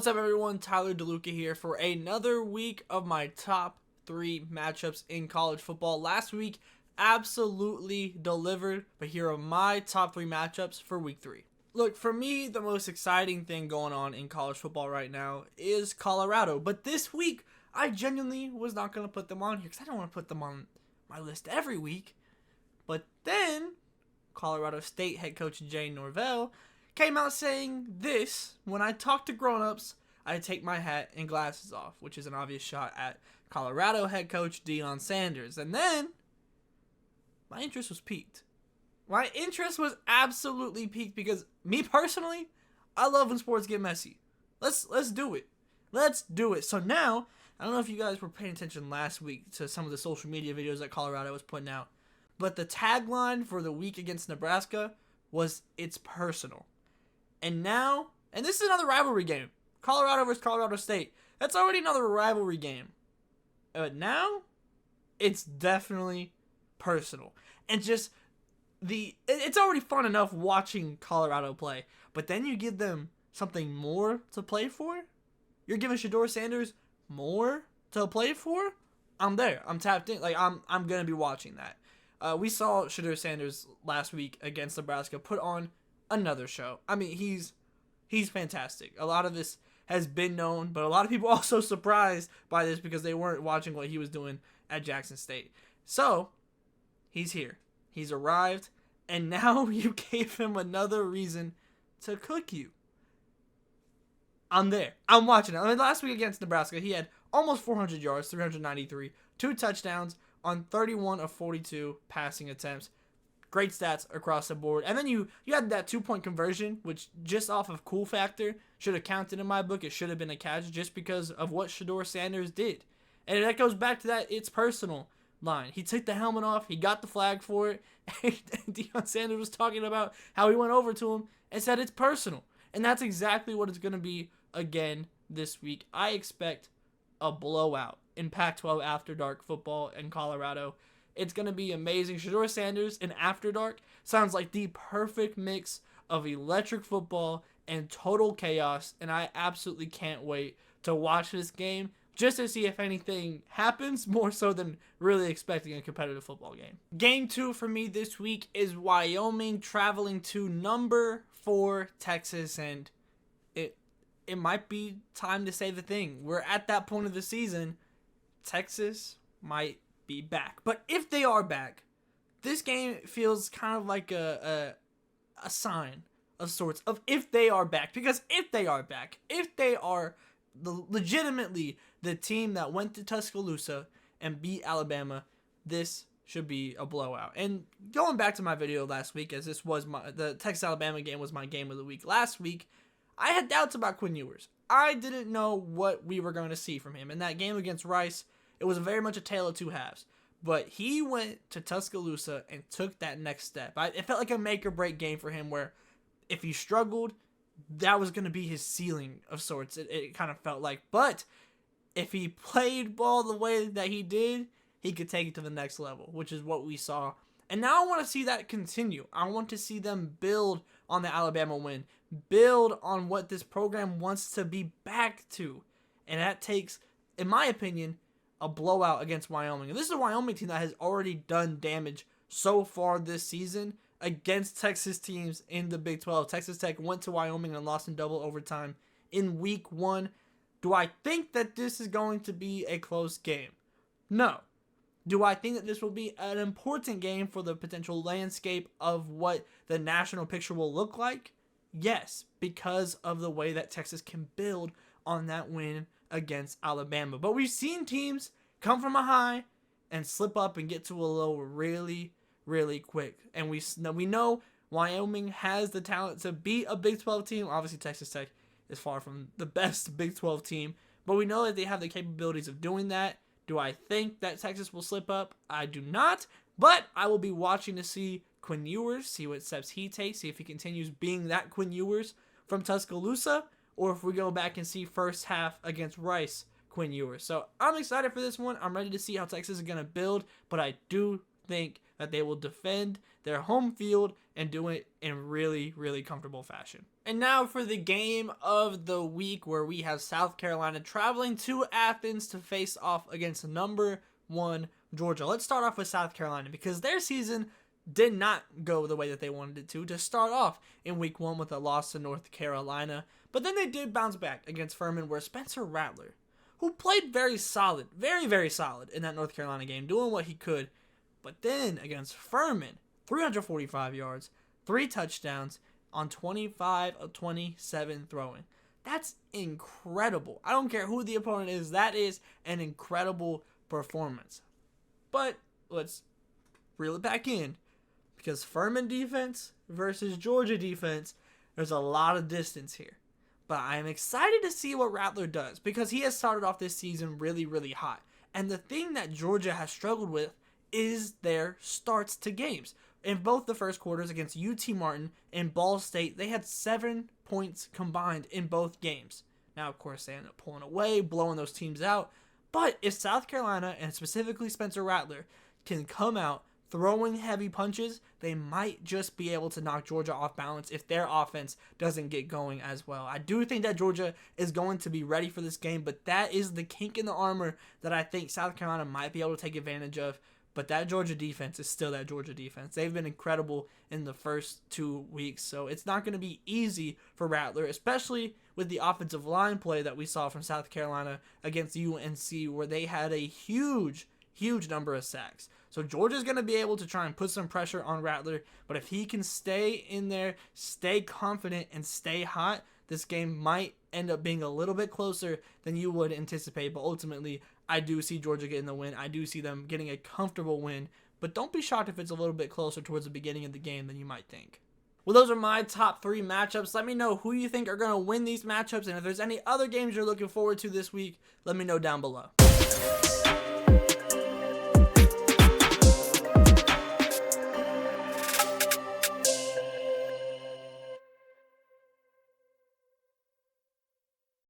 What's up, everyone? Tyler DeLuca here for another week of my top 3 matchups in college football. Last week absolutely delivered, but here are my top 3 matchups for week 3. Look, for me, the most exciting thing going on in college football right now is Colorado, but this week I genuinely was not going to put them on here because I don't want to put them on my list every week. But then Colorado State head coach Jay Norvell came out saying this: when I talk to grown-ups, I take my hat and glasses off, which is an obvious shot at Colorado head coach Deion Sanders. And then my interest was piqued. My interest was absolutely piqued because me personally, I love when sports get messy. Let's do it. Let's do it. So now, I don't know if you guys were paying attention last week to some of the social media videos that Colorado was putting out, but the tagline for the week against Nebraska was "It's personal." And now, and this is another rivalry game, Colorado versus Colorado State. That's already another rivalry game. But now, it's definitely personal. And just it's already fun enough watching Colorado play. But then you give them something more to play for. You're giving Shedeur Sanders more to play for. I'm there. I'm tapped in. Like, I'm gonna be watching that. We saw Shedeur Sanders last week against Nebraska put on another show. I mean, he's fantastic. A lot of this has been known, but a lot of people also surprised by this because they weren't watching what he was doing at Jackson State. So, he's here. He's arrived, and now you gave him another reason to cook you. I'm there. I'm watching it. I mean, last week against Nebraska, he had almost 400 yards, 393, 2 touchdowns on 31 of 42 passing attempts. Great stats across the board. And then you had that 2-point conversion, which just off of cool factor should have counted in my book. It should have been a catch just because of what Shedeur Sanders did. And that goes back to that "it's personal" line. He took the helmet off. He got the flag for it. And Deion Sanders was talking about how he went over to him and said it's personal. And that's exactly what it's going to be again this week. I expect a blowout in Pac-12 After Dark football in Colorado. It's going to be amazing. Shedeur Sanders in After Dark sounds like the perfect mix of electric football and total chaos, and I absolutely can't wait to watch this game just to see if anything happens, more so than really expecting a competitive football game. Game 2 for me this week is Wyoming traveling to number 4 Texas, and it might be time to say the thing. We're at that point of the season. Texas might be back. But if they are back, this game feels kind of like a sign of sorts of if they are back. Because if they are back, if they are legitimately the team that went to Tuscaloosa and beat Alabama, this should be a blowout. And going back to my video last week, as this was the Texas-Alabama game was my game of the week last week, I had doubts about Quinn Ewers. I didn't know what we were going to see from him. In that game against Rice, it was very much a tale of two halves. But he went to Tuscaloosa and took that next step. It felt like a make-or-break game for him where if he struggled, that was going to be his ceiling of sorts. It kind of felt like. But if he played ball the way that he did, he could take it to the next level, which is what we saw. And now I want to see that continue. I want to see them build on the Alabama win, build on what this program wants to be back to. And that takes, in my opinion, a blowout against Wyoming. And this is a Wyoming team that has already done damage so far this season against Texas teams in the Big 12. Texas Tech went to Wyoming and lost in double overtime in week 1. Do I think that this is going to be a close game? No. Do I think that this will be an important game for the potential landscape of what the national picture will look like? Yes, because of the way that Texas can build on that win against Alabama. But we've seen teams come from a high and slip up and get to a low really, really quick. And we know Wyoming has the talent to beat a Big 12 team. Obviously, Texas Tech is far from the best Big 12 team, but we know that they have the capabilities of doing that. Do I think that Texas will slip up? I do not, but I will be watching to see Quinn Ewers, see what steps he takes, see if he continues being that Quinn Ewers from Tuscaloosa, or if we go back and see first half against Rice, Quinn Ewers. So I'm excited for this one. I'm ready to see how Texas is going to build, but I do think that they will defend their home field and do it in really, really comfortable fashion. And now for the game of the week, where we have South Carolina traveling to Athens to face off against number 1 Georgia. Let's start off with South Carolina, because their season did not go the way that they wanted it to start off in week 1 with a loss to North Carolina. But then they did bounce back against Furman, where Spencer Rattler, who played very solid, very, very solid in that North Carolina game, doing what he could. But then against Furman, 345 yards, 3 touchdowns on 25 of 27 throwing. That's incredible. I don't care who the opponent is. That is an incredible performance. But let's reel it back in, because Furman defense versus Georgia defense, there's a lot of distance here. But I'm excited to see what Rattler does, because he has started off this season really, really hot. And the thing that Georgia has struggled with is their starts to games. In both the first quarters against UT Martin and Ball State, they had 7 points combined in both games. Now, of course, they ended up pulling away, blowing those teams out. But if South Carolina, and specifically Spencer Rattler, can come out throwing heavy punches, they might just be able to knock Georgia off balance if their offense doesn't get going as well. I do think that Georgia is going to be ready for this game, but that is the kink in the armor that I think South Carolina might be able to take advantage of. But that Georgia defense is still that Georgia defense. They've been incredible in the first 2 weeks, so it's not going to be easy for Rattler, especially with the offensive line play that we saw from South Carolina against UNC, where they had a huge number of sacks. So Georgia's going to be able to try and put some pressure on Rattler, but if he can stay in there, stay confident, and stay hot, this game might end up being a little bit closer than you would anticipate. But ultimately, I do see Georgia getting the win. I do see them getting a comfortable win, but don't be shocked if it's a little bit closer towards the beginning of the game than you might think. Well, those are my top 3 matchups. Let me know who you think are going to win these matchups, and if there's any other games you're looking forward to this week, let me know down below.